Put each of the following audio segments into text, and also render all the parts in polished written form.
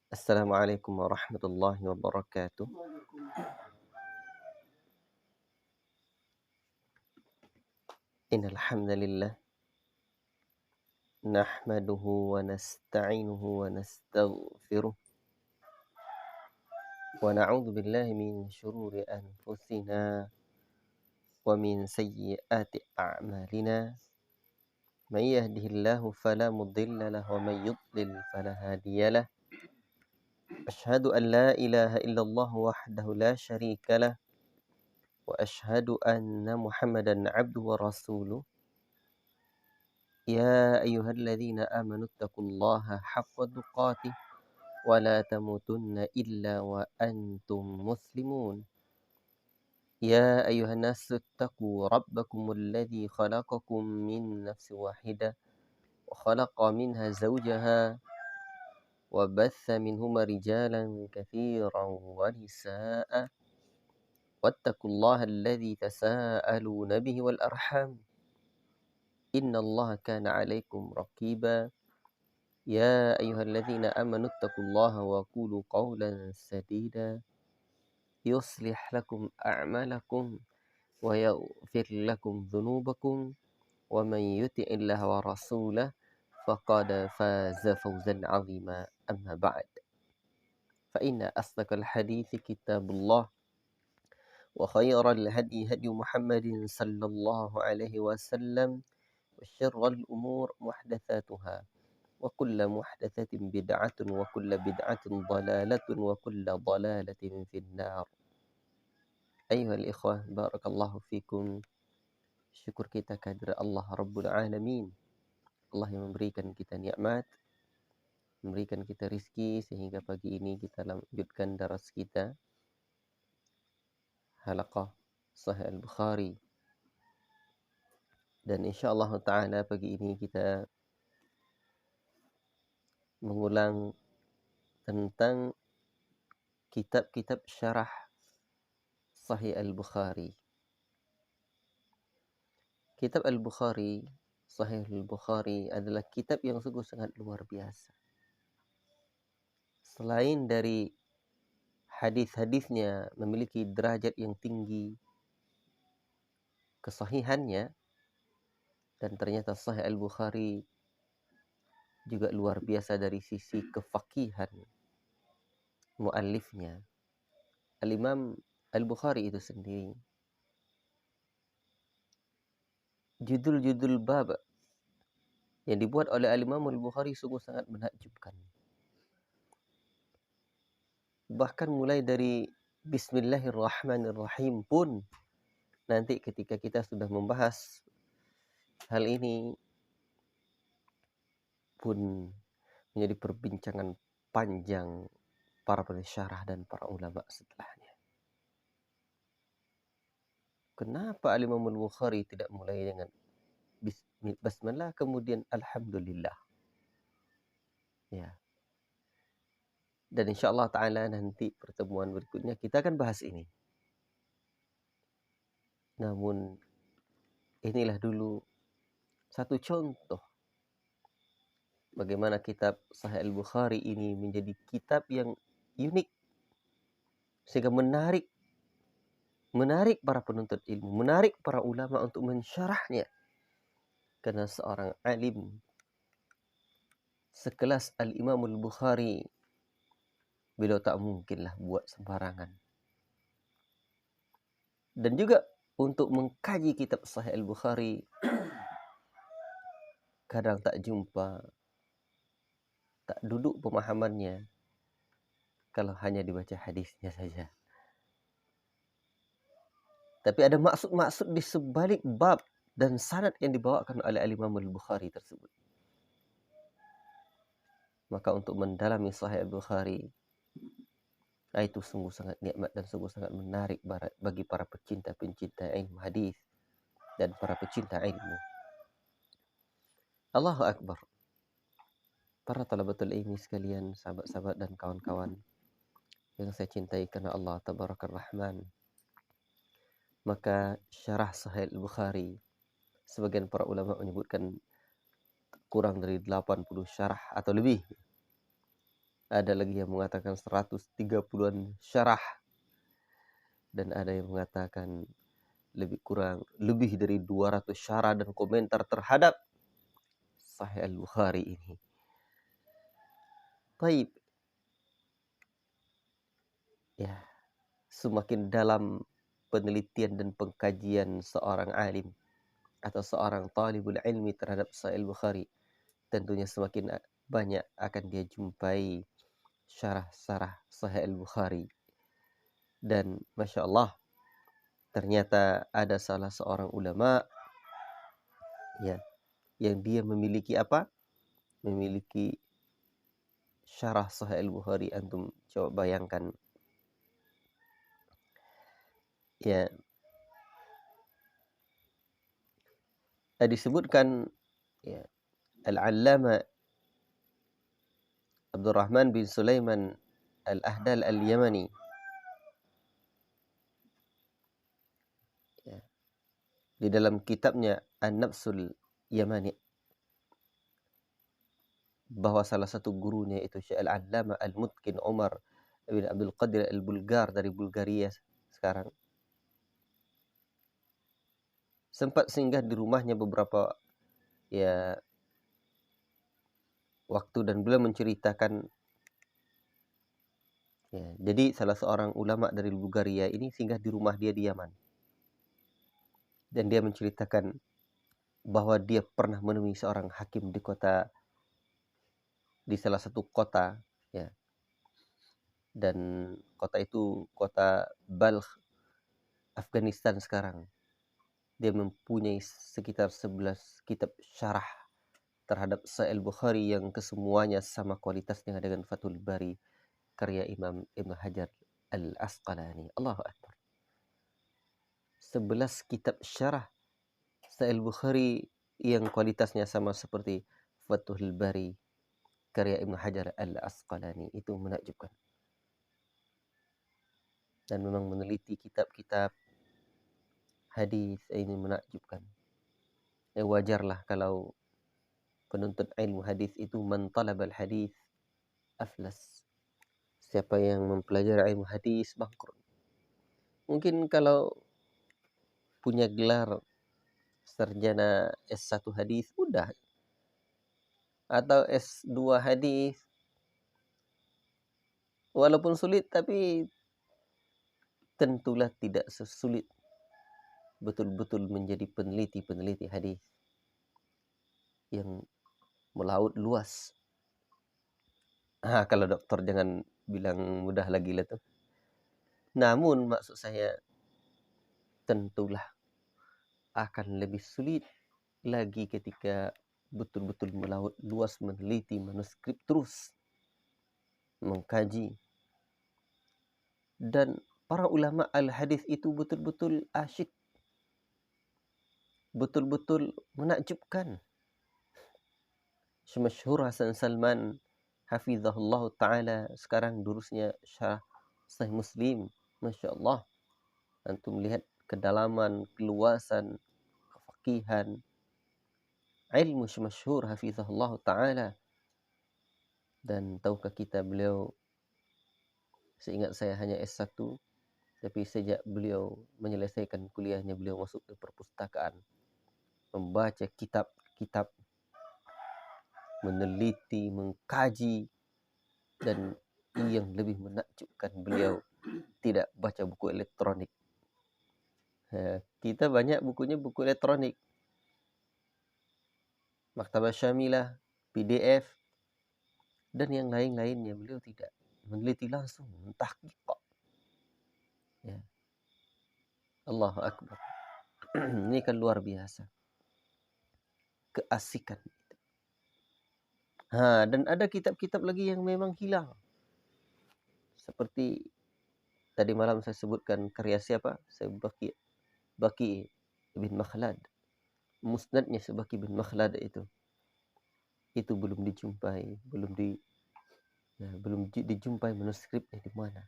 Assalamualaikum warahmatullahi wabarakatuh. Innal hamdalillah nahmaduhu wa nasta'inuhu wa nastaghfiruh wa na'udzu billahi min shururi anfusina wa min sayyiati a'malina. May yahdihillahu fala mudilla lahu wa may yudlil fala hadiyalah. Asyhadu an la ilaha illallah wahdahu la syarika lah wa asyhadu anna Muhammadan 'abduhu wa rasuluh. يا أيها الذين آمنوا اتقوا الله حق تقاته ولا تموتن إلا وأنتم مسلمون. يا أيها الناس اتقوا ربكم الذي خلقكم من نفس واحدة وخلق منها زوجها وبث منهما رجالا كثيرا ونساء واتقوا الله الذي تساءلون به والأرحام إن الله كان عليكم رقيبا. يا أيها الذين آمنوا اتقوا الله وقولوا قولا سديدا يصلح لكم أعمالكم ويغفر لكم ذنوبكم ومن يطع الله ورسوله فقد فاز فوزا عظيما. أما بعد فإن أصدق الحديث كتاب الله وخير الهدي هدي محمد صلى الله عليه وسلم وشر الأمور محدثاتها وكل محدثة بدعة وكل بدعة ضلالة وكل ضلالة في النار. أيها الإخوة barakallahu fikum. Syukur kita kehadirat Allah Rabbul Alamin. Allah yang memberikan kita nikmat, memberikan kita rizki sehingga pagi ini kita lanjutkan daras kita halaqah Sahih Al-Bukhari. Dan insyaallah taala pagi ini kita mengulang tentang kitab-kitab syarah Sahih Al-Bukhari. Kitab Al-Bukhari, Sahih Al-Bukhari adalah kitab yang sungguh sangat luar biasa. Selain dari hadis-hadisnya memiliki derajat yang tinggi, kesahihannya, dan ternyata Sahih Al-Bukhari juga luar biasa dari sisi kefakihan muallifnya. Al-Imam Al-Bukhari itu sendiri, judul-judul bab yang dibuat oleh Al-Imam Al-Bukhari sungguh sangat menakjubkan. Bahkan mulai dari Bismillahirrahmanirrahim pun nanti ketika kita sudah membahas hal ini pun menjadi perbincangan panjang para pensyarah dan para ulama setelahnya. Kenapa Al-Imam Al-Bukhari tidak mulai dengan Bismillah kemudian Alhamdulillah? Ya. Dan insyaAllah ta'ala nanti pertemuan berikutnya kita akan bahas ini. Namun inilah dulu satu contoh bagaimana kitab Sahih Al-Bukhari ini menjadi kitab yang unik sehingga menarik para penuntut ilmu, menarik para ulama untuk mensyarahnya. Karena seorang alim sekelas Al-Imam Al-Bukhari, beliau tak mungkinlah buat sembarangan. Dan juga untuk mengkaji kitab Sahih Al-Bukhari kadang tak jumpa, tak duduk pemahamannya kalau hanya dibaca hadisnya saja. Tapi ada maksud-maksud di sebalik bab dan sanad yang dibawakan oleh Al-Imam Al-Bukhari tersebut. Maka untuk mendalami Sahih Al-Bukhari, itu sungguh sangat nikmat dan sungguh sangat menarik bagi para pecinta-pencinta ilmu hadis dan para pecinta ilmu. Allahu Akbar. Para talabatul ilmi sekalian, sahabat-sahabat dan kawan-kawan yang saya cintai karena Allah Tabarakar Rahman. Maka syarah Sahih Al-Bukhari, sebagian para ulama menyebutkan kurang dari 80 syarah atau lebih. Ada lagi yang mengatakan 130-an syarah, dan ada yang mengatakan lebih dari 200 syarah dan komentar terhadap Sahih Al-Bukhari ini. Baik. Ya, semakin dalam penelitian dan pengkajian seorang alim atau seorang talibul ilmi terhadap Sahih Al-Bukhari, tentunya semakin banyak akan dia jumpai syarah-syarah Sahih Al-Bukhari. Dan Masya Allah, ternyata ada salah seorang ulama ya, yang dia memiliki apa? Memiliki syarah Sahih Al-Bukhari. Antum coba bayangkan. Ya, disebutkan ya, Al-Allama Abdurrahman bin Sulaiman Al-Ahdal Al-Yamani ya, di dalam kitabnya An-Nafsul Yamani, bahwa salah satu gurunya itu Syekh Al-Allama Al-Mutqin Umar bin Abdul Qadir Al-Bulgar dari Bulgaria sekarang, sempat singgah di rumahnya beberapa ya waktu, dan beliau menceritakan ya, jadi salah seorang ulama dari Bulgaria ini singgah di rumah dia di Yaman, dan dia menceritakan bahwa dia pernah menemui seorang hakim di salah satu kota ya, dan kota itu kota Balkh, Afghanistan sekarang. Dia mempunyai sekitar 11 kitab syarah terhadap Sahih Al-Bukhari yang kesemuanya sama kualitasnya dengan Fathul Bari karya Imam Ibn Hajar Al-Asqalani. Allahu Akbar. 11 kitab syarah Sahih Al-Bukhari yang kualitasnya sama seperti Fathul Bari karya Ibn Hajar Al-Asqalani. Itu menakjubkan. Dan memang meneliti kitab-kitab hadis ini menakjubkan. Ya, wajarlah kalau penuntut ilmu hadis itu man talabal hadis aflas. Siapa yang mempelajari ilmu hadis bangkrut. Mungkin kalau punya gelar sarjana S1 hadis udah, atau S2 hadis, walaupun sulit tapi tentulah tidak sesulit betul-betul menjadi peneliti hadis yang melaut luas. Kalau dokter jangan bilang mudah lagi lah tuh. Namun maksud saya tentulah akan lebih sulit lagi ketika betul-betul melaut luas meneliti manuskrip terus mengkaji. Dan para ulama al-hadis itu betul-betul asyik, betul-betul menakjubkan. Semasyhur Hasan Salman hafizahullah ta'ala sekarang durusnya syarah Sahih Muslim. Masya Allah, antum lihat kedalaman, keluasan, kefakihan, ilmu semasyhur hafizahullah ta'ala. Dan tahukah kita, beliau, seingat saya hanya S1, tapi sejak beliau menyelesaikan kuliahnya, beliau masuk ke perpustakaan, membaca kitab-kitab, meneliti, mengkaji, dan yang lebih menakjubkan, beliau tidak baca buku elektronik. Kita banyak bukunya buku elektronik, Maktabah Syamilah, PDF, dan yang lain-lainnya. Beliau tidak, meneliti langsung, mentahqiq. Ya. Allahu Akbar. Ini kan luar biasa keasikan. Dan ada kitab-kitab lagi yang memang hilang. Seperti tadi malam saya sebutkan karya siapa? Baqi bin Makhlad. Musnadnya Baqi bin Makhlad itu belum dijumpai, belum dijumpai manuskripnya di mana.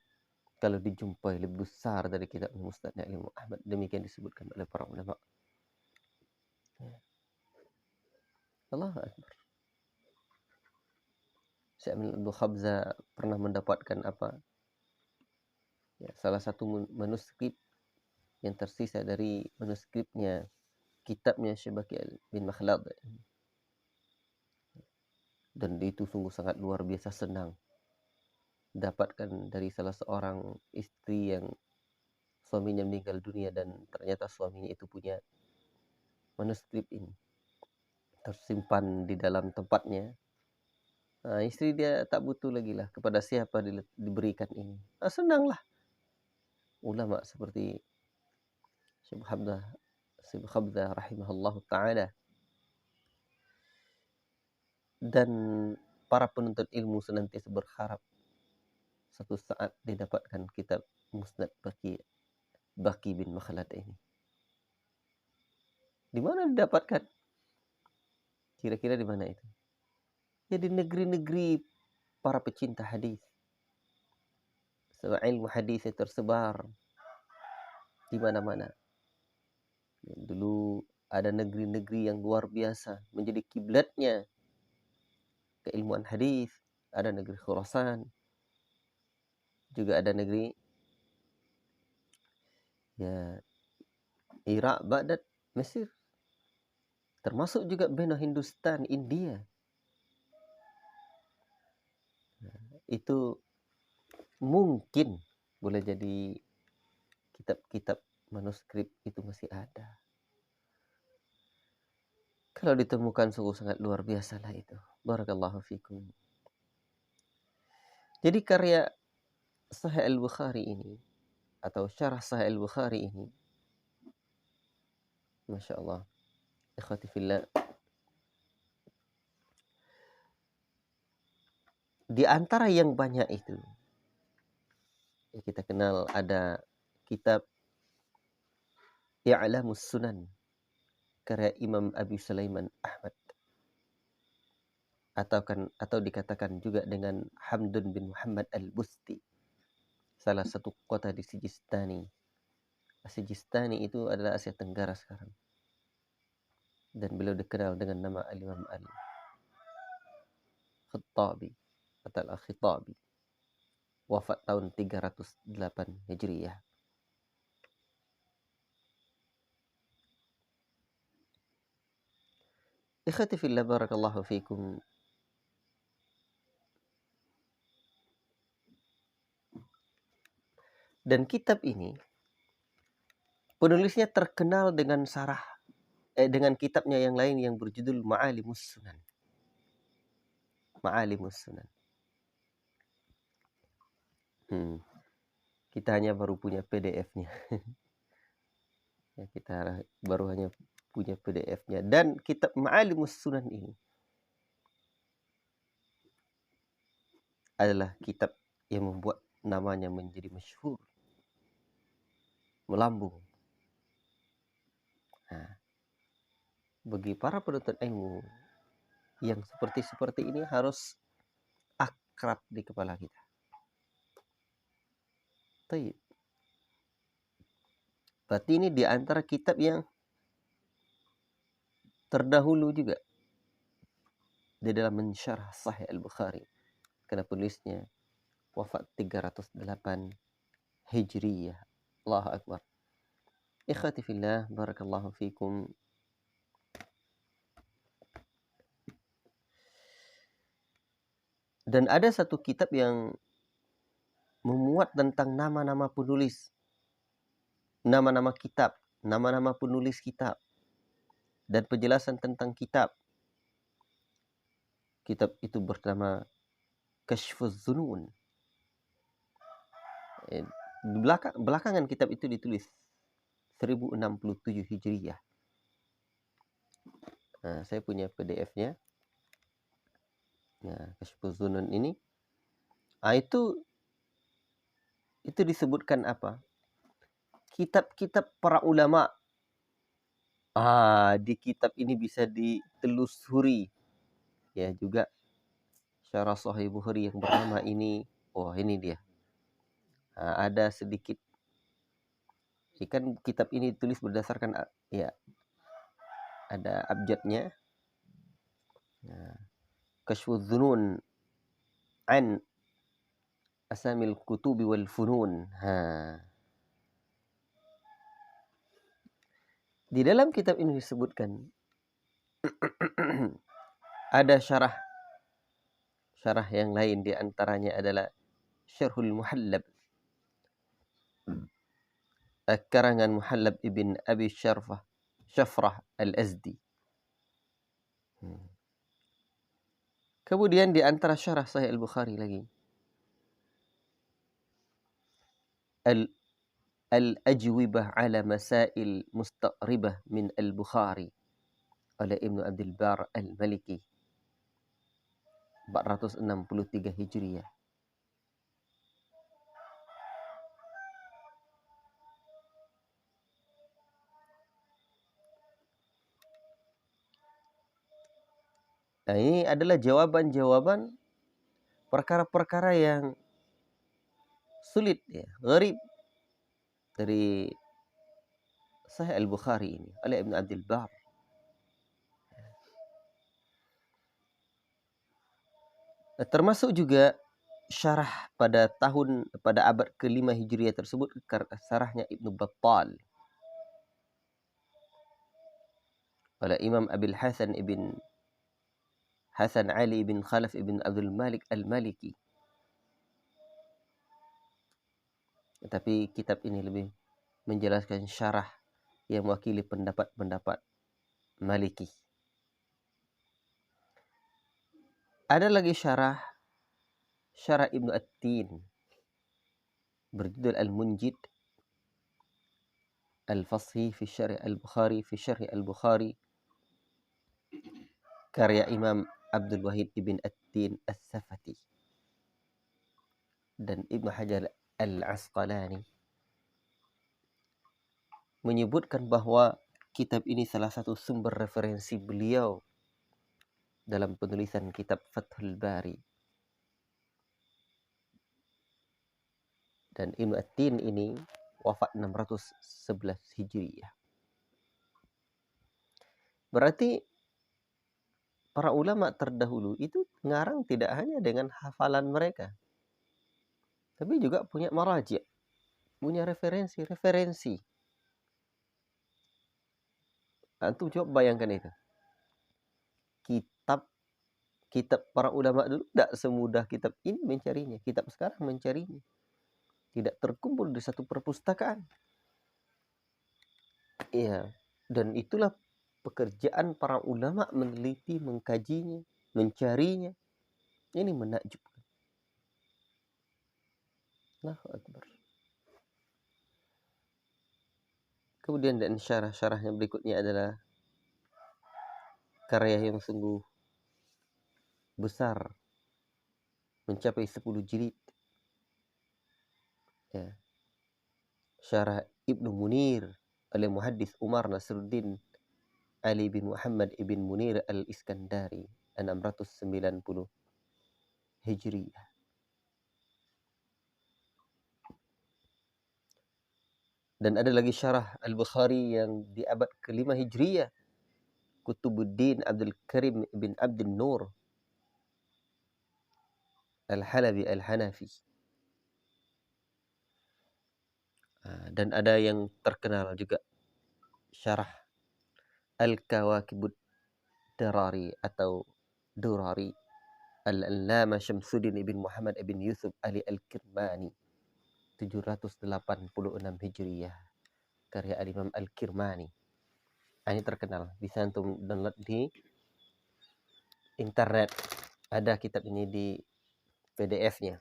Kalau dijumpai lebih besar dari kitab Musnadnya Imam Ahmad. Demikian disebutkan oleh para ulama. Allahu Akbar. Syekh Amin Abdul Khabza pernah mendapatkan apa? Ya, salah satu manuskrip yang tersisa dari manuskripnya kitabnya Syekh Baqi bin Makhlad, dan itu sungguh sangat luar biasa senang dapatkan dari salah seorang istri yang suaminya meninggal dunia dan ternyata suaminya itu punya manuskrip ini tersimpan di dalam tempatnya. Nah, istri dia tak butuh lagi lah kepada siapa diberikan ini. Nah, senanglah ulama seperti Syekh Khabzah rahimahullah ta'ala dan para penuntut ilmu senantiasa berharap satu saat didapatkan kitab Musnad Baqi bin Makhlad ini. Di mana didapatkan? Kira-kira di mana itu? Ya di negeri-negeri para pecinta hadis. Sebab ilmu hadis tersebar di mana-mana. Dulu ada negeri-negeri yang luar biasa menjadi kiblatnya keilmuan hadis. Ada negeri Khurasan, juga ada negeri ya Irak, Baghdad, Mesir, termasuk juga benua Hindustan, India. Itu mungkin boleh jadi kitab-kitab manuskrip itu masih ada. Kalau ditemukan sungguh sangat luar biasa lah itu. Barakallahu fikum. Jadi karya Sahih Al-Bukhari ini atau syarah Sahih Al-Bukhari ini, Masya Allah, ikhwati fillah, di antara yang banyak itu ya kita kenal ada kitab I'lamus Sunan karya Imam Abi Sulaiman Ahmad, atau dikatakan juga dengan Hamdun bin Muhammad Al-Busti, salah satu kota di Sijistani. Sijistani itu adalah Asia Tenggara sekarang. Dan beliau dikenal dengan nama Al-Imam Al-Khattabi atau Al-Khitabi. Wafat tahun 308 Hijriyah. Ikhwati fillah, barakallahu fikum. Dan kitab ini penulisnya terkenal dengan dengan kitabnya yang lain yang berjudul Ma'alimus Sunan. Ma'alimus Sunan. Kita hanya baru punya PDF-nya. Ya, kita baru hanya punya PDF-nya. Dan kitab Ma'alimus Sunan ini adalah kitab yang membuat namanya menjadi masyhur, melambung. Nah, bagi para penuntut ilmu yang seperti ini harus akrab di kepala kita. Taib. Berarti ini di antara kitab yang terdahulu juga di dalam mensyarah Sahih Al-Bukhari. Karena penulisnya wafat 308 Hijriyah. Allahu Akbar. Ikhwati fillah, barakallahu fikum. Dan ada satu kitab yang memuat tentang nama-nama penulis, nama-nama kitab, nama-nama penulis kitab, dan penjelasan tentang kitab. Kitab itu bernama Kashfuz Zunun. Belakangan kitab itu ditulis 1067 Hijriyah. Nah, saya punya PDF-nya. Nah, Kashfuz Zunun ini. Itu disebutkan apa? Kitab-kitab para ulama. Di kitab ini bisa ditelusuri. Ya, juga syarah Sahih Bukhari yang bernama ini. Oh, ini dia. Ada sedikit. Kan kitab ini ditulis berdasarkan ya ada abjadnya. Kashfuz Zunun an asamil kutubi wal funun. Di dalam kitab ini disebutkan ada syarah yang lain, di antaranya adalah Syarhul Muhallab karangan Muhallab ibn Abi Syafrah al-Azdi. Kemudian di antara syarah Sahih Al-Bukhari lagi Al-Ajwibah ala Masail Mustaqribah min Al-Bukhari oleh Ibnu Abdul Bar Al-Maliki 463 Hijriah. Nah, ini adalah jawaban-jawaban perkara-perkara yang sulit, ya, gharib dari Sahih Al-Bukhari ini oleh Ibnu Abdul Bar. Termasuk juga syarah pada abad ke-5 Hijriah tersebut, syarahnya Ibnu Battal oleh Imam Abil Hasan ibn Hasan Ali ibn Khalaf ibn Abdul Malik Al-Maliki. Tapi kitab ini lebih menjelaskan syarah yang mewakili pendapat-pendapat Maliki. Ada lagi syarah Ibnu At-Tin berjudul Al-Munjid Al-Fashi fi Syarh Al-Bukhari karya Imam Abdul Wahid ibn At-Tin As-Safati dan Ibnu Hajar Al-Asqalani menyebutkan bahwa kitab ini salah satu sumber referensi beliau dalam penulisan kitab Fathul Bari. Dan Ibnu At-Tin ini wafat 611 Hijriah. Berarti para ulama terdahulu itu ngarang tidak hanya dengan hafalan mereka, tapi juga punya maraji', punya referensi. Antum coba bayangkan itu. Kitab para ulama dulu tidak semudah kitab ini mencarinya. Kitab sekarang mencarinya tidak terkumpul di satu perpustakaan. Iya, dan itulah pekerjaan para ulama, meneliti, mengkajinya, mencarinya. Ini menakjubkan. Allahu Akbar. Kemudian dan syarah yang berikutnya adalah karya yang sungguh besar, mencapai 10 jilid. Ya. Syarah Ibnu Munir oleh Muhaddis Umar Nasruddin Ali bin Muhammad ibn Munir Al-Iskandari 690 Hijriah. Dan ada lagi syarah Al-Bukhari yang di abad ke-5 Hijriah, Kutubuddin Abdul Karim ibn Abdul Nur Al-Halabi Al-Hanafi. Dan ada yang terkenal juga syarah Al-Kawakibud Durari atau Durari Al-Allama Syamsuddin ibn Muhammad ibn Yusuf Ali Al-Kirmani 786 Hijriah, karya Al-Imam Al-Kirmani. Ini terkenal, bisa antum download di internet. Ada kitab ini di PDF-nya.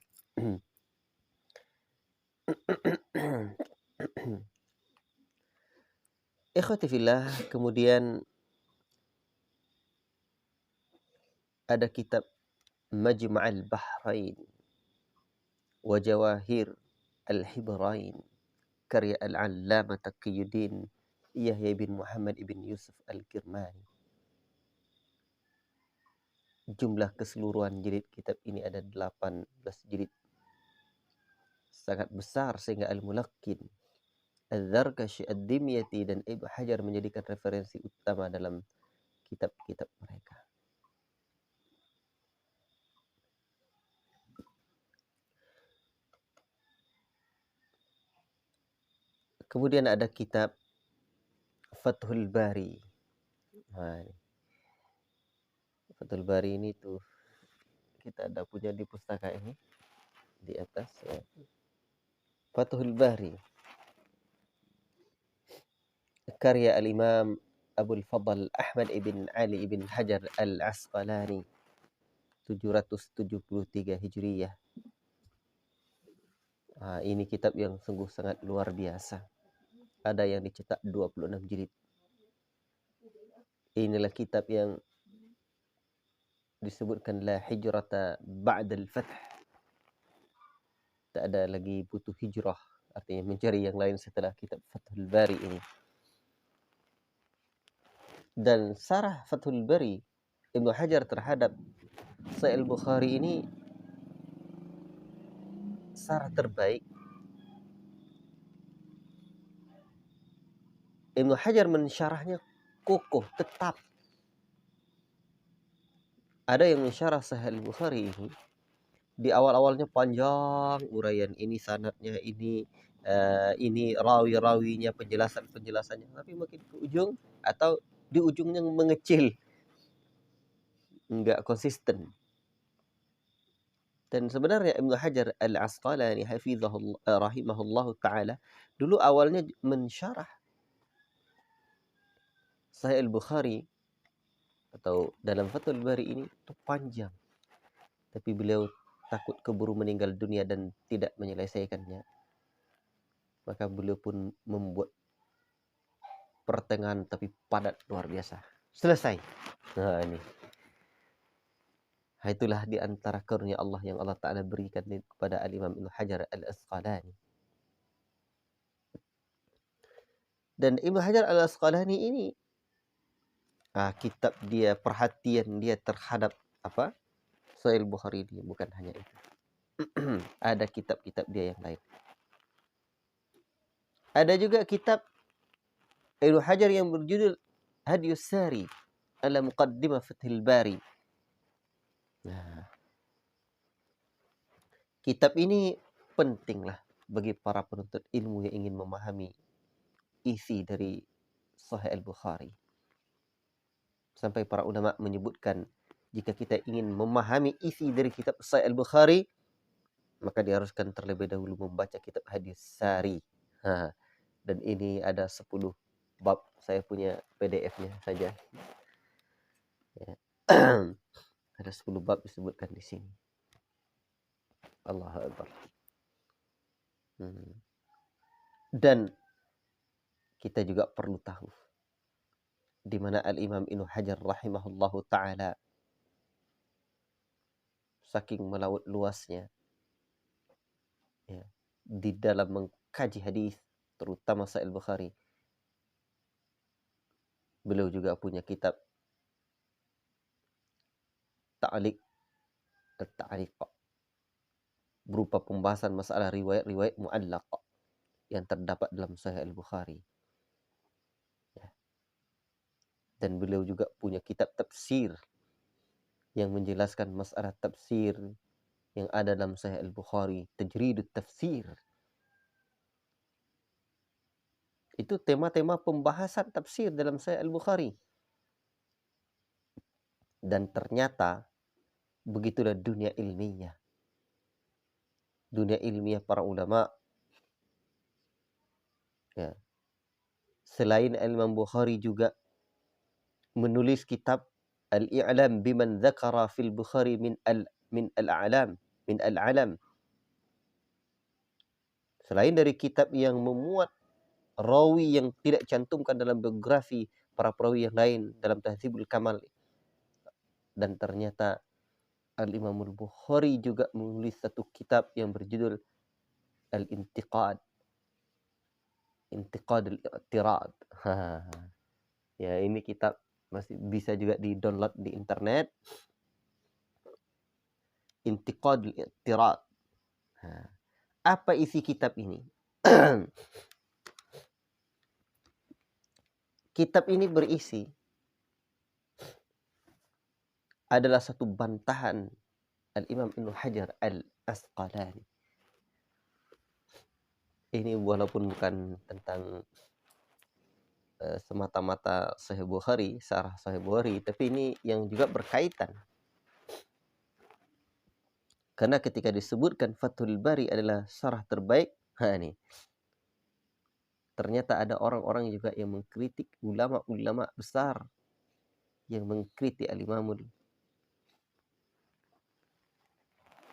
Ikhwati fillah, kemudian ada kitab Majma'al Bahrain wa Jawahir Al-Hibrain karya Al-Allamah Taqiyuddin Yahya bin Muhammad ibn Yusuf Al-Kirmani. Jumlah keseluruhan jilid kitab ini ada 18 jilid. Sangat besar sehingga Al-Mulaqqin, Al-Zarkashi, Ad-Dimyati dan Ibnu Hajar menjadikan referensi utama dalam kitab-kitab mereka. Kemudian ada kitab Fathul Bari. Nah, Fathul Bari ini tuh kita ada punya di pustaka ini di atas ya. Fathul Bari karya Al-Imam Abul Fadl Ahmad ibn Ali ibn Hajar Al-Asqalani 773 Hijriyah. Nah, ini kitab yang sungguh sangat luar biasa. Ada yang dicetak 26 jilid. Inilah kitab yang disebutkan la hijrata ba'dal fath. Tak ada lagi butuh hijrah, artinya mencari yang lain setelah kitab Fathul Bari ini. Dan sarah Fathul Bari Ibnu Hajar terhadap Sahih Bukhari ini sarah terbaik. Ibnu Hajar mensyarahnya kokoh, tetap. Ada yang mensyarah Sahih Bukhari ini di awal-awalnya panjang uraian ini sanadnya, ini rawi-rawinya, penjelasannya, tapi makin ke ujung atau di ujungnya mengecil, enggak konsisten. Dan sebenarnya Ibnu Hajar Al-Asqalani rahimahullahu taala dulu awalnya mensyarah Sahih Bukhari atau dalam Fathul Bari ini itu panjang, tapi beliau takut keburu meninggal dunia dan tidak menyelesaikannya, maka beliau pun membuat pertengahan tapi padat luar biasa. Selesai. Nah ini. Itulah di antara karunia Allah yang Allah Ta'ala berikan kepada Al-Imam Ibnu Hajar Al-Asqalani. Dan Ibnu Hajar Al-Asqalani ini kitab dia, perhatian dia terhadap Sahih Bukhari dia bukan hanya itu. Ada kitab-kitab dia yang lain. Ada juga kitab Ibnu Hajar yang berjudul Hadiyus Sari ala Muqaddimah Fathul Bari. Nah, kitab ini pentinglah bagi para penuntut ilmu yang ingin memahami isi dari Sahih Al-Bukhari. Sampai para ulama menyebutkan jika kita ingin memahami isi dari kitab Sahih Al-Bukhari, maka diharuskan terlebih dahulu membaca kitab Hadis Sari. Dan ini ada 10 bab. Saya punya PDF-nya saja. Ya. Ada 10 bab disebutkan di sini. Allahu Akbar. Dan kita juga perlu tahu di mana Al-Imam Ibnu Hajar rahimahullahu taala saking melaut luasnya ya, di dalam mengkaji hadis terutama Sahih Bukhari. Beliau juga punya kitab Ta'liq berupa pembahasan masalah riwayat-riwayat mu'allaq yang terdapat dalam Sahih Al-Bukhari. Ya. Dan beliau juga punya kitab tafsir yang menjelaskan masalah tafsir yang ada dalam Sahih Al-Bukhari, Tajridut Tafsir. Itu tema-tema pembahasan tafsir dalam Sahih Al-Bukhari. Dan ternyata begitulah dunia ilmiah. Dunia ilmiah para ulama. Ya. Selain Imam Bukhari juga menulis kitab Al-I'lam biman dzakara fil Bukhari min al-a'lam. Selain dari kitab yang memuat rawi yang tidak cantumkan dalam biografi para perawi yang lain dalam Tahdzibul Kamal. Dan ternyata Al-Imam Al-Bukhari juga menulis satu kitab yang berjudul Al-Intiqad. Intiqad al-i'tirad. Ya, ini kitab masih bisa juga di-download di internet. Intiqad al-i'tirad. Apa isi kitab ini? Kitab ini berisi adalah satu bantahan Al-Imam Ibnu Hajar Al-Asqalani ini walaupun bukan tentang semata-mata Sahih Bukhari, syarah Sahih Bukhari, tapi ini yang juga berkaitan. Karena ketika disebutkan Fathul Bari adalah syarah terbaik, ini ternyata ada orang-orang juga yang mengkritik ulama-ulama besar yang mengkritik Al-Imamul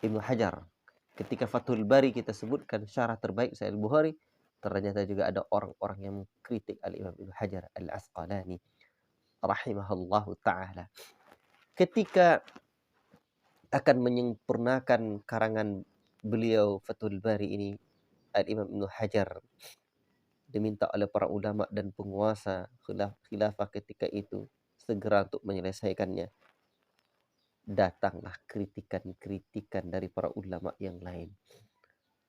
Ibnu Hajar. Ketika Fathul Bari kita sebutkan syarah terbaik Sahih Bukhari, ternyata juga ada orang-orang yang mengkritik Al-Imam Ibnu Hajar Al-Asqalani rahimahullahu ta'ala. Ketika akan menyempurnakan karangan beliau Fathul Bari ini, Al-Imam Ibnu Hajar diminta oleh para ulama dan penguasa khilafah ketika itu segera untuk menyelesaikannya. Datanglah kritikan-kritikan dari para ulama yang lain,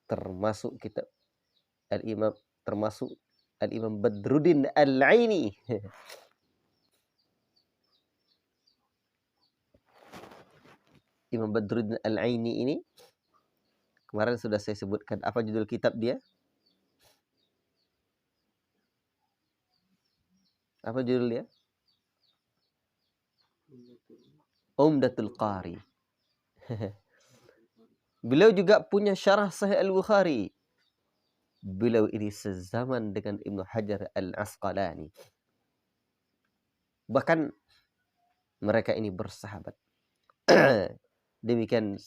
termasuk kita termasuk Al-Imam Badruddin Al-Aini. Imam Badruddin Al-Aini ini kemarin sudah saya sebutkan apa judul kitab dia? Apa judul dia? Umdatul Qari. Beliau juga punya syarah Sahih Al-Bukhari. Beliau ini sezaman dengan Ibnu Hajar Al-Asqalani. Bahkan mereka ini bersahabat. Demikian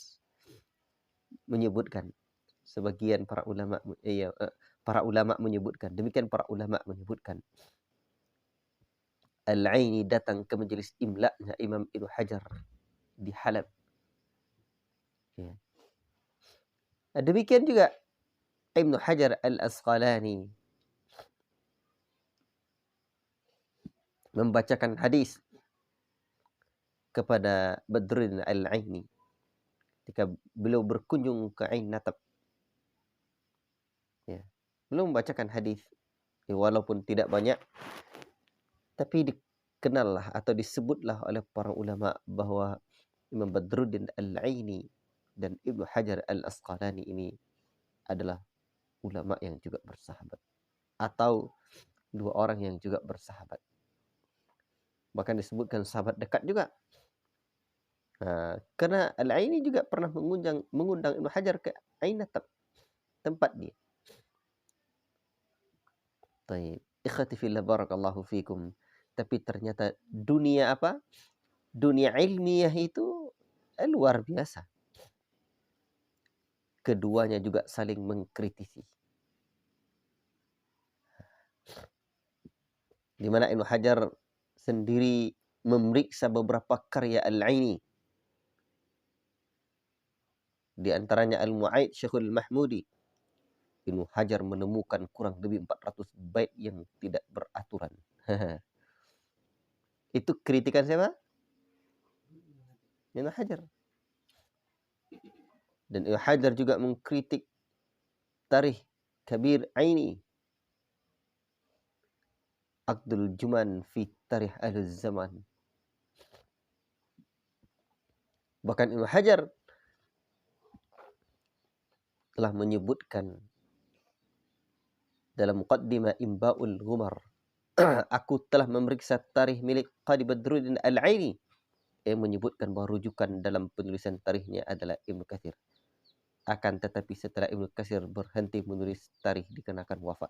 menyebutkan sebagian para ulama, menyebutkan, demikian para ulama menyebutkan Al-Aini datang ke majelis imla'nya Imam Ibnu Hajar di Halab. Ya. Demikian juga Ibnu Hajar Al-Asqalani membacakan hadis kepada Badruddin Al-Aini ketika beliau berkunjung ke Ain Natab. Ya. Beliau membacakan hadis, ya, walaupun tidak banyak, tapi dikenallah atau disebutlah oleh para ulama bahwa Imam Badruddin Al-Aini dan Ibnu Hajar Al-Asqalani ini adalah ulama yang juga bersahabat, atau dua orang yang juga bersahabat. Bahkan disebutkan sahabat dekat juga. Karena Al-Aini juga pernah mengundang Ibnu Hajar ke Ain Natab, tempat dia. Baik, ikhwati fillah barakallahu fikum. Tapi ternyata dunia apa? Dunia ilmiah itu luar biasa. Keduanya juga saling mengkritisi. Di mana Ibnu Hajar sendiri memeriksa beberapa karya Al-Aini. Di antaranya Al-Mu'aid Syekhul Mahmudi. Ibnu Hajar menemukan kurang lebih 400 bait yang tidak beraturan. Itu kritikan siapa? Ibnu Hajar. Dan Ibnu Hajar juga mengkritik Tarikh Kabir Aini, Aqdul Juman fi Tarikh Ahlul Zaman. Bahkan Ibnu Hajar telah menyebutkan dalam Muqaddimah Imba'ul Ghumar, aku telah memeriksa tarikh milik Qadi Badruddin Al-Aini yang menyebutkan bahawa rujukan dalam penulisan tarikhnya adalah Ibnu Katsir. Akan tetapi setelah Ibnu Katsir berhenti menulis tarikh dikarenakan wafat,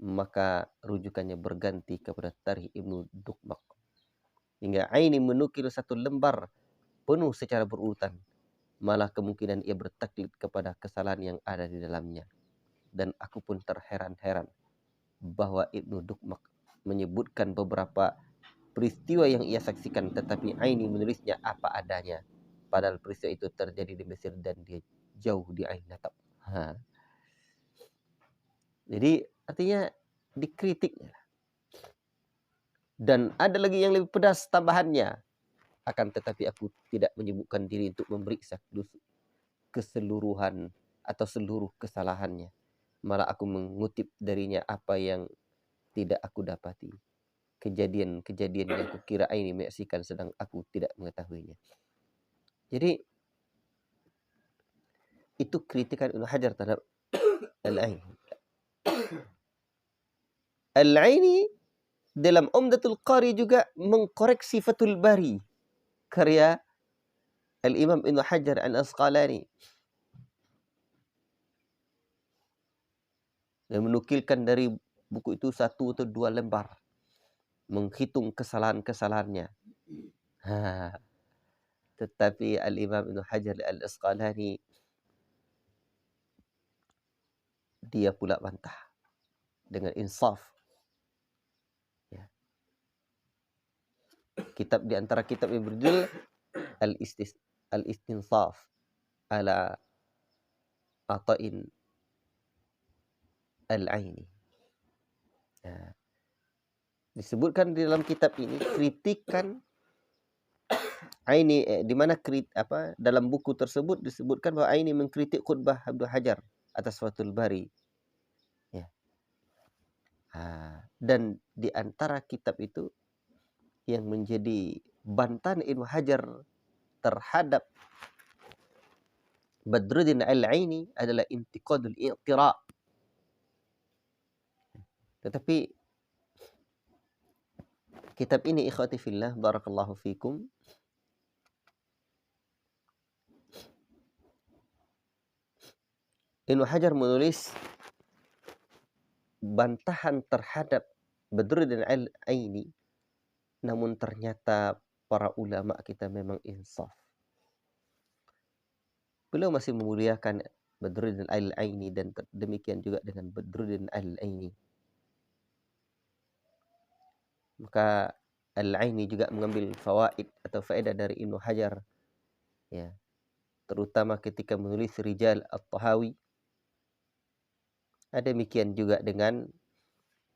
maka rujukannya berganti kepada tarikh Ibnu Duqmaq. Hingga Aini menukil satu lembar penuh secara berurutan. Malah kemungkinan ia bertaklid kepada kesalahan yang ada di dalamnya. Dan aku pun terheran-heran bahwa Ibnu Duqmaq menyebutkan beberapa peristiwa yang ia saksikan, tetapi Aini menulisnya apa adanya. Padahal peristiwa itu terjadi di Mesir dan dia jauh di Ain Natab. Jadi artinya dikritiknya. Dan ada lagi yang lebih pedas tambahannya. Akan tetapi aku tidak menyebutkan diri untuk memeriksa keseluruhan atau seluruh kesalahannya. Malah aku mengutip darinya apa yang tidak aku dapati. Kejadian-kejadian yang kukira ini menyaksikan sedang aku tidak mengetahuinya. Jadi itu kritikan Ibnu Hajar terhadap Al-Aini. Al-Aini dalam Umdatul Qari juga mengkoreksi Fathul Bari karya Al-Imam Ibnu Hajar Al-Asqalani, yang menukilkan dari buku itu 1 atau 2 lembar, menghitung kesalahan-kesalahannya. Tetapi Al-Imam Ibnu Hajar Al-Asqalani dia pula bantah dengan insaf. Ya. Kitab di antara kitab yang berjudul Al-Istinsaf ala Ata'in Al-Aini. Ya. Disebutkan di dalam kitab ini kritikan Aini, di mana dalam buku tersebut disebutkan bahwa Aini mengkritik khutbah Ibnu Hajar atas Fathul Bari. Ya. Dan di antara kitab itu yang menjadi bantahan Ibnu Hajar terhadap Badruddin Al-Aini adalah Intiqadul I'tira. Tetapi kitab ini, ikhwati fillah, barakallahu fikum, Ibnu Hajar menulis bantahan terhadap Badruddin Al-Aini, namun ternyata para ulama kita memang insaf. Beliau masih memuliakan Badruddin Al-Aini dan demikian juga dengan Badruddin Al-Aini. Maka Al-Aini juga mengambil fawaid atau faedah dari Ibnu Hajar, ya, terutama ketika menulis Rijal At-Tahawi. Demikian juga dengan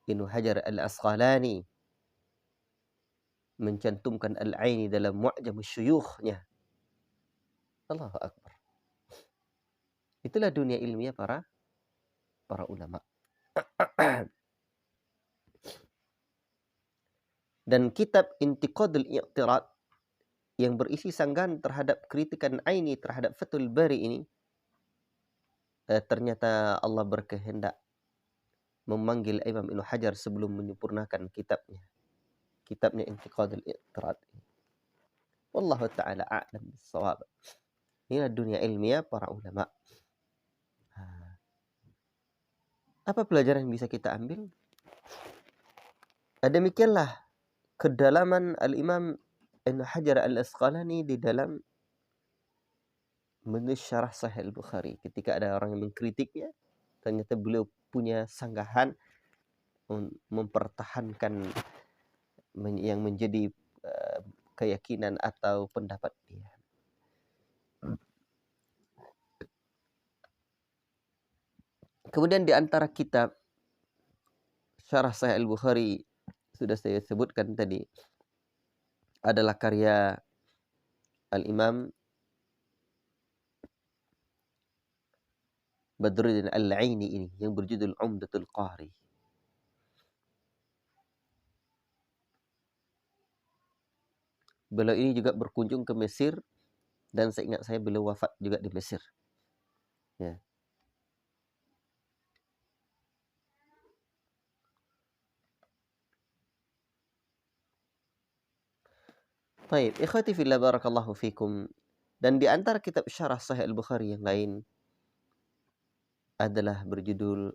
Ibnu Hajar Al-Asqalani mencantumkan Al-Aini dalam Mu'jam Syuyukhnya. Allahu Akbar. Itulah dunia ilmiah para ulama. Dan kitab Intiqadul I'tirad yang berisi sanggahan terhadap kritikan Aini terhadap Fathul Bari ini, ternyata Allah berkehendak memanggil Imam Ibnu Hajar sebelum menyempurnakan kitabnya. Kitabnya Intiqadul I'tirad. Wallahu ta'ala a'lam bis-shawab. Inilah dunia ilmiah para ulama. Apa pelajaran yang bisa kita ambil? Demikianlah kedalaman Al-Imam Ibnu Hajar Al-Asqalani di dalam menulis syarah Sahih Al-Bukhari. Ketika ada orang yang mengkritiknya, ternyata beliau punya sanggahan mempertahankan yang menjadi keyakinan atau pendapat dia. Kemudian di antara kitab syarah Sahih Al-Bukhari sudah saya sebutkan tadi adalah karya Al-Imam Badruddin Al-Aini ini yang berjudul Umdatul Qari. Beliau ini juga berkunjung ke Mesir dan seingat saya beliau wafat juga di Mesir. Ya. Baik, ikhwati fillah barakallahu fikum. Dan di antara kitab syarah Sahih Al-Bukhari yang lain adalah berjudul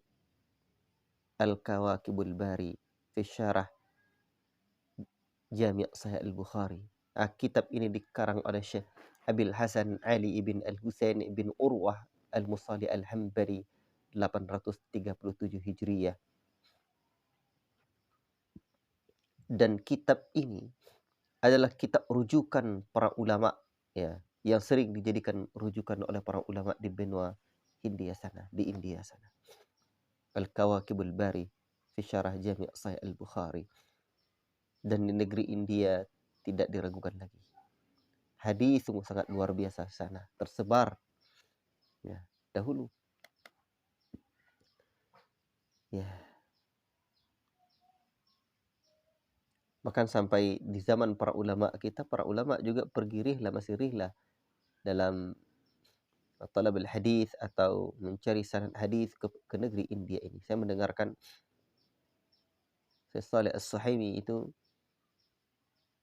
Al-Kawakibul Bari fi Syarah Jami' Sahih Al-Bukhari. Kitab ini dikarang oleh Syekh Abil Hasan Ali ibn Al-Husain ibn Urwah Al-Musali Al-Hambali 837 Hijriyah. Dan kitab ini adalah kitab rujukan para ulama, ya, yang sering dijadikan rujukan oleh para ulama di benua India sana, di India sana. Al-Kawakibul Bari fi Syarah Jami' Sahih Al-Bukhari. Dan di negeri India tidak diragukan lagi. Hadis sungguh sangat luar biasa sana, tersebar ya dahulu. Ya. Bahkan sampai di zaman para ulama kita, para ulama juga pergi rihlah, masih rihlah dalam talab al-hadis atau mencari sanad hadis ke negeri India ini. Saya mendengarkan Syekh Shalih As-Suhaimi itu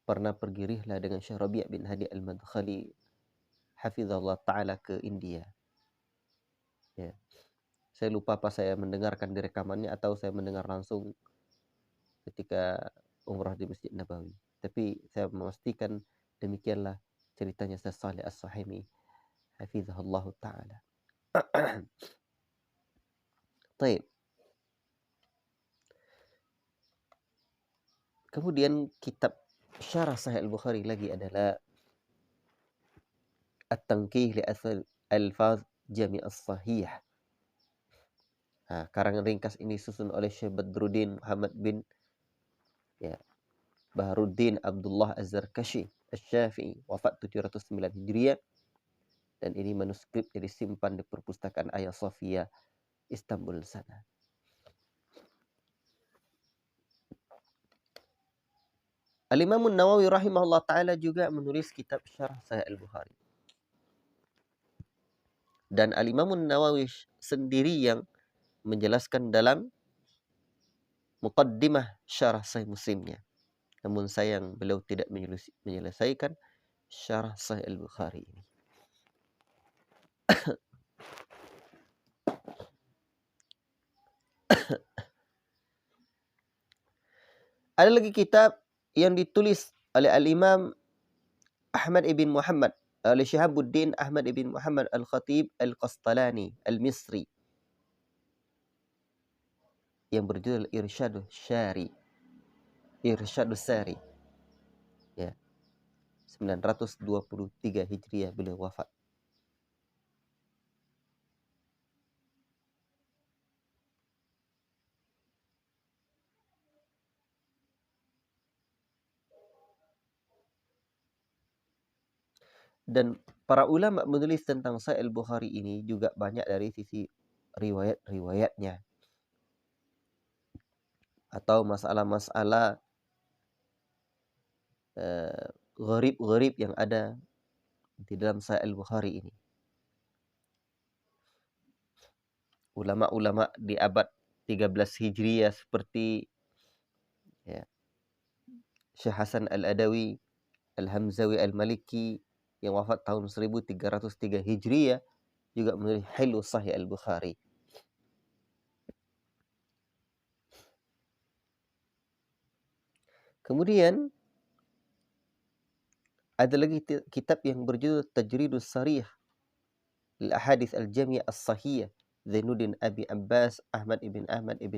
pernah pergi rihlah dengan Syekh Rabi' bin Hadi Al-Madkhali hafizahullah taala ke India. Ya. Saya lupa apa saya mendengarkan di rekamannya atau saya mendengar langsung ketika umrah di Masjid Nabawi. Tapi saya memastikan demikianlah ceritanya Syekh Shalih As-Suhaimi hafizahullah taala. Baik. Kemudian kitab syarah Sahih Al-Bukhari lagi adalah At-Tanqih li Alfaz Jami' As-Sahih. Karangan ringkas ini disusun oleh Syekh Badruddin Muhammad bin Baharuddin Abdullah Az-Zarkashi Asy-Syafi'i, wafat 709 Hijriah, dan ini manuskripnya disimpan di perpustakaan Hagia Sophia Istanbul sana. Al-Imam An-Nawawi rahimahullah taala juga menulis kitab syarah Sahih Al-Bukhari. Dan Al-Imam An-Nawawi sendiri yang menjelaskan dalam muqaddimah syarah Sahih Muslimnya. Namun sayang beliau tidak menyelesaikan syarah Sahih Al-Bukhari ini. Ada lagi kitab yang ditulis oleh Al-Imam Ahmad ibn Muhammad, oleh Syihabuddin Ahmad ibn Muhammad Al-Khatib Al-Qastalani Al-Misri, yang berjudul Irsyadus Sari. Ya. 923 Hijriah beliau wafat. Dan para ulama menulis tentang Sahih Al-Bukhari ini juga banyak dari sisi riwayat-riwayatnya atau masalah-masalah gharib-gharib yang ada di dalam Sahih Al-Bukhari ini. Ulama-ulama di abad 13 Hijriah seperti Syekh Hasan Al-Adawi, Al-Hamzawi Al-Maliki yang wafat tahun 1303 Hijriah juga menulis Hillu Sahih Al-Bukhari. Kemudian ada lagi kitab yang berjudul Tajridus Sarih lil Ahadits Al-Jami' As-Sahihah, Zainuddin Abi Abbas Ahmad ibn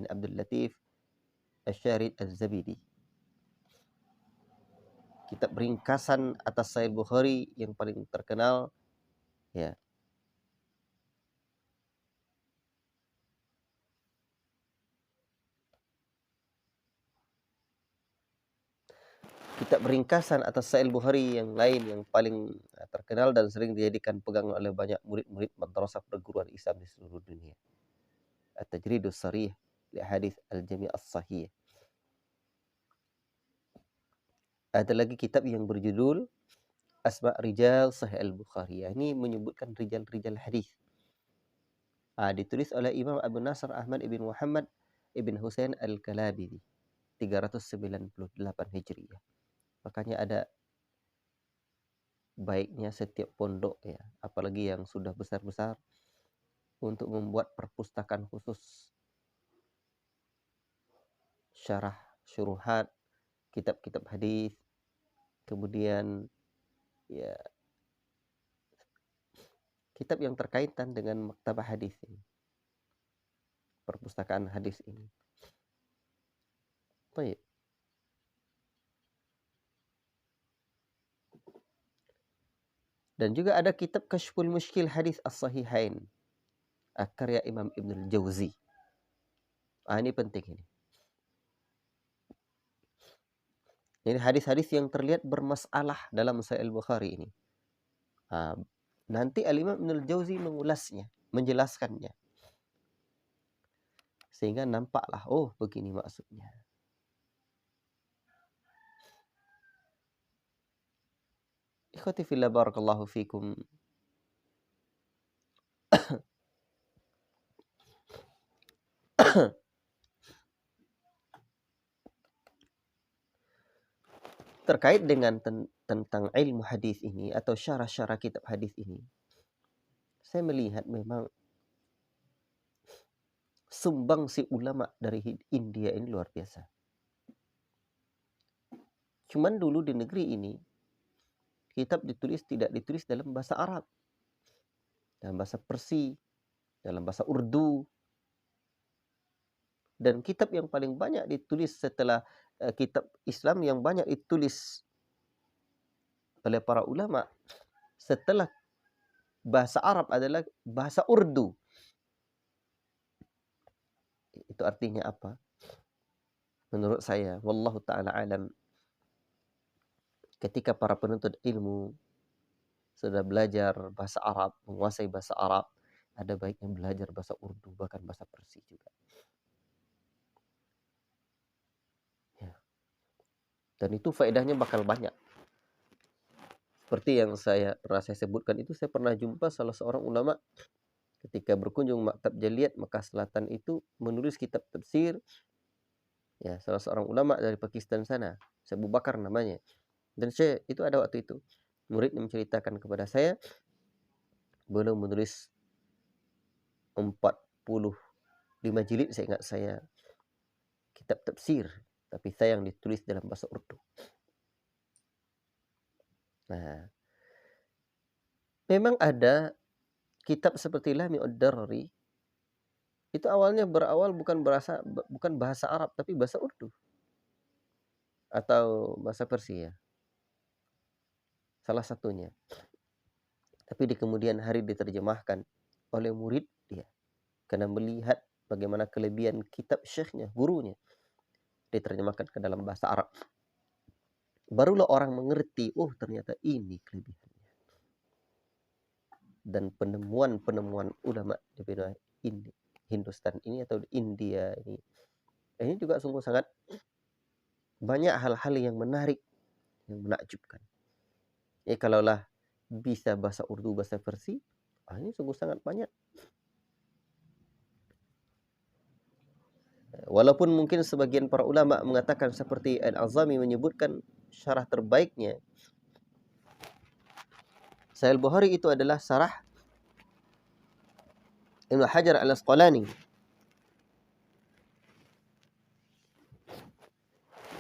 Abdul Latif Asy-Syarid Az-Zabidi. Kitab ringkasan atas Sahih Bukhari yang paling terkenal, ya. Kitab ringkasan atas Sahih Bukhari yang lain yang paling terkenal dan sering dijadikan pegangan oleh banyak murid-murid madrasah perguruan Islam di seluruh dunia. At-Tajridus Sarih li Ahadits Al-Jami' As-Sahih. Ada lagi kitab yang berjudul Asma' Rijal Sahih Al-Bukhari. Ini menyebutkan rijal-rijal hadis. Ditulis oleh Imam Abu Nasr Ahmad ibn Muhammad ibn Husain Al-Kalabidi 398 Hijriah. Makanya ada baiknya setiap pondok, ya, apalagi yang sudah besar-besar, untuk membuat perpustakaan khusus syarah, syuruhat, kitab-kitab hadis, kemudian ya kitab yang terkaitan dengan maktabah hadis ini, perpustakaan hadis ini. Baik. Dan juga ada kitab Kashful Mushkil Hadis As-Sahihain, karya Imam Ibnul Jauzi. Ini penting ini. Ini hadis-hadis yang terlihat bermasalah dalam Sahih Al-Bukhari ini. Nanti Al-Imam Ibnul Jauzi mengulasnya, menjelaskannya. Sehingga nampaklah, oh begini maksudnya. Ikhwati fillah barakallahu fikum. Terkait dengan tentang ilmu hadis ini atau syarah-syarah kitab hadis ini, saya melihat memang sumbangsi ulama dari India ini luar biasa. Cuman dulu di negeri ini, kitab tidak ditulis dalam bahasa Arab, dalam bahasa Persia, dalam bahasa Urdu. Dan kitab yang paling banyak ditulis setelah kitab Islam yang banyak ditulis oleh para ulama setelah bahasa Arab adalah bahasa Urdu. Itu artinya apa? Menurut saya, wallahu ta'ala alam, ketika para penuntut ilmu sudah belajar bahasa Arab, menguasai bahasa Arab, ada baiknya belajar bahasa Urdu, bahkan bahasa Persia juga. Ya. Dan itu faedahnya bakal banyak. Seperti yang pernah saya sebutkan itu, saya pernah jumpa salah seorang ulama ketika berkunjung Maktab Jaliyat Mekah Selatan itu menulis kitab tafsir. Ya, salah seorang ulama dari Pakistan sana, Abu Bakar namanya. Dan saya itu ada waktu itu murid yang menceritakan kepada saya, beliau menulis 45 jilid, saya ingat saya, kitab tafsir, tapi saya yang ditulis dalam bahasa Urdu. Nah, memang ada kitab seperti Lami' Darari, itu awalnya berawal bukan bahasa Arab, tapi bahasa Urdu atau bahasa Persia, salah satunya. Tapi di kemudian hari diterjemahkan oleh murid dia, karena melihat bagaimana kelebihan kitab syekhnya, gurunya, diterjemahkan ke dalam bahasa Arab. Barulah orang mengerti, oh ternyata ini kelebihannya. Dan penemuan-penemuan ulama di benua Hindustan ini atau India ini juga sungguh sangat banyak hal-hal yang menarik, yang menakjubkan. Kalaulah bisa bahasa Urdu, bahasa Persia, ini sungguh sangat banyak. Walaupun mungkin sebagian para ulama mengatakan seperti Al-Azami menyebutkan syarah terbaiknya Sahih Bukhari itu adalah syarah Ibnu Hajar Al-Asqalani.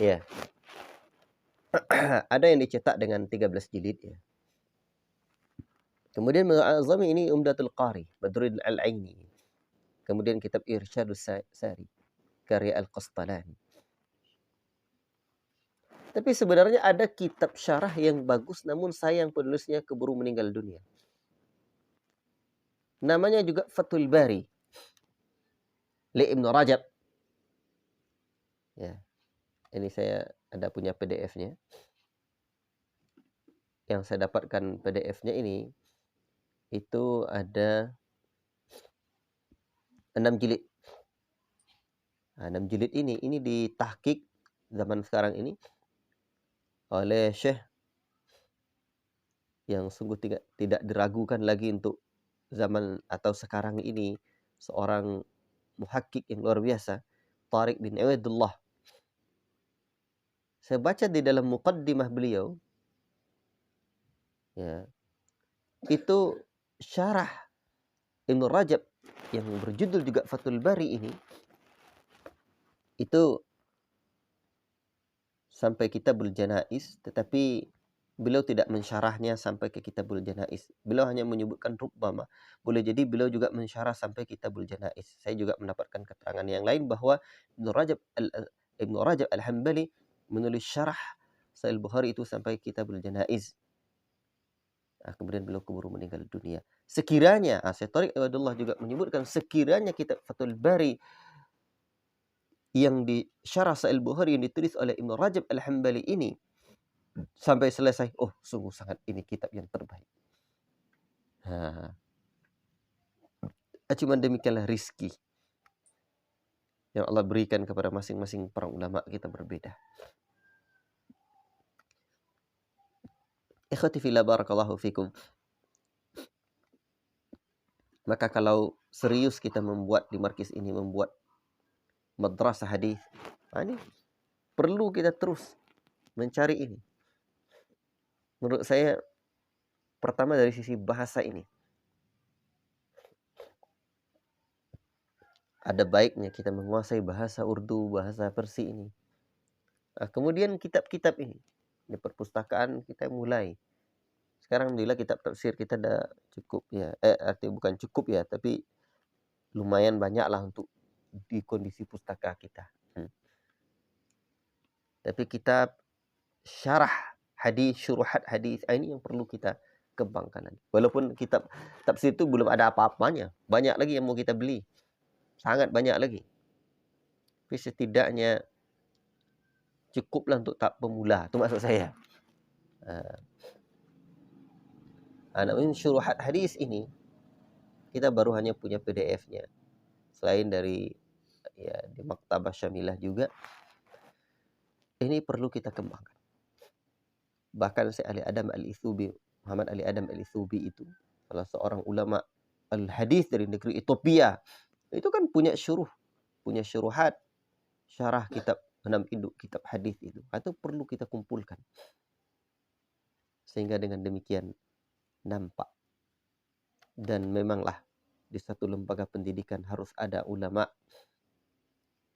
Ya. Ada yang dicetak dengan 13 jilid ya. Kemudian Al-Azami ini Umdatul Qari, Badruddin Al-Aini. Kemudian kitab Irsyadus Sari, karya Al-Qastalani. Tapi sebenarnya ada kitab syarah yang bagus, namun sayang penulisnya keburu meninggal dunia. Namanya juga Fathul Bari, li Ibnu Rajab. Ya. Ini saya ada punya PDF-nya. Yang saya dapatkan PDF-nya ini, itu ada 6 jilid. Nah, 6 jilid ini ditahqiq zaman sekarang ini oleh Syekh yang sungguh tidak diragukan lagi untuk zaman atau sekarang ini, seorang muhakkik yang luar biasa, Tariq bin Ubaidullah. Saya baca di dalam muqaddimah beliau, ya, itu syarah Ibnu Rajab yang berjudul juga Fathul Bari ini, itu sampai Kitabul Janaiz, tetapi beliau tidak mensyarahnya sampai ke Kitabul Janaiz. Beliau hanya menyebutkan rubbama. Boleh jadi beliau juga mensyarah sampai Kitabul Janaiz. Saya juga mendapatkan keterangan yang lain bahwa Ibnu Rajab Al-Hambali menulis syarah Sahih Bukhari itu sampai Kitabul Janaiz. Kemudian beliau keburu meninggal dunia. Sekiranya, Syekh Tariq Ibadullah juga menyebutkan, sekiranya kitab Fathul Bari yang di syarah Sahih Bukhari yang ditulis oleh Ibnu Rajab Al-Hambali ini sampai selesai, oh sungguh sangat ini kitab yang terbaik. Cuma demikianlah rizki yang Allah berikan kepada masing-masing para ulama kita berbeda. Ikhwati fillah, barakallahu fikum. Maka kalau serius kita membuat di markis ini, membuat madrasah hadis, ini perlu kita terus mencari ini. Menurut saya, pertama dari sisi bahasa ini, ada baiknya kita menguasai bahasa Urdu, bahasa Persi ini. Nah, kemudian kitab-kitab ini, di perpustakaan kita mulai. Sekarang alhamdulillah kitab tafsir kita dah cukup ya. Artinya bukan cukup ya, tapi lumayan banyak lah untuk di kondisi pustaka kita. Tapi kitab syarah hadis, syuruhat hadis, ini yang perlu kita kembangkan lagi. Walaupun kitab tafsir itu belum ada apa-apanya, banyak lagi yang mau kita beli, sangat banyak lagi. Tapi setidaknya cukuplah untuk tahap pemula, itu maksud saya. Namun syuruhat hadis ini kita baru hanya punya PDF-nya. Selain dari ya di Maktabah Syamilah juga, ini perlu kita kembangkan. Bahkan Syekh Ali Adam Al-Ithubi, Muhammad Ali Adam Al-Ithubi itu salah seorang ulama al-hadis dari negeri Ethiopia. Itu kan punya syuruhat, syarah kitab 6 induk kitab hadis itu. Itu perlu kita kumpulkan. Sehingga dengan demikian nampak. Dan memanglah di satu lembaga pendidikan harus ada ulama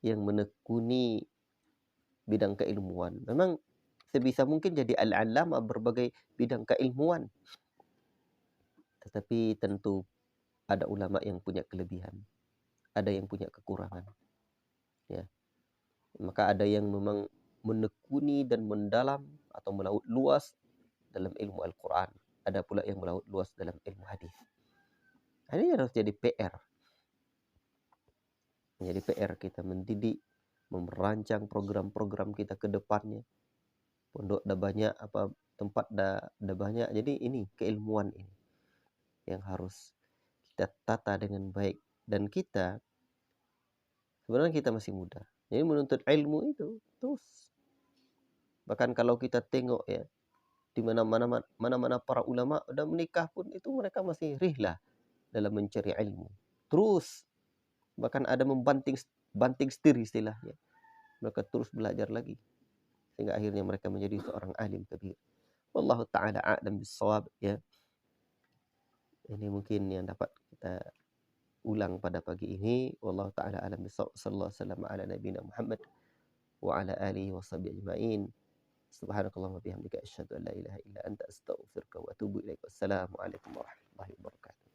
yang menekuni bidang keilmuan. Memang sebisa mungkin jadi al-alama berbagai bidang keilmuan. Tetapi tentu ada ulama yang punya kelebihan, ada yang punya kekurangan. Ya. Maka ada yang memang menekuni dan mendalam atau melaut luas dalam ilmu Al-Quran. Ada pula yang melaut luas dalam ilmu hadis. Ini harus jadi PR. Menjadi PR kita mendidik, merancang program-program kita ke depannya. Pondok dah banyak, tempat dah banyak. Jadi ini keilmuan ini yang harus kita tata dengan baik. Dan kita sebenarnya kita masih muda. Jadi menuntut ilmu itu terus. Bahkan kalau kita tengok ya, di mana-mana para ulama udah menikah pun itu mereka masih rihlah dalam mencari ilmu. Terus bahkan ada banting setir istilahnya. Mereka terus belajar lagi sehingga akhirnya mereka menjadi seorang alim kabir. Wallahu taala a'lam bissawab ya. Ini mungkin yang dapat kita ulang pada pagi ini. Wallahu taala a'lam bissawab. Sallallahu alaihi wasallam ala nabiyina Muhammad wa ala alihi washabihi ajma'in. Subhanakallahumma bihamdika asyhadu an la ilaha illa anta astaghfiruka wa atubu ilaik. Wassalamu alaikum warahmatullahi wabarakatuh.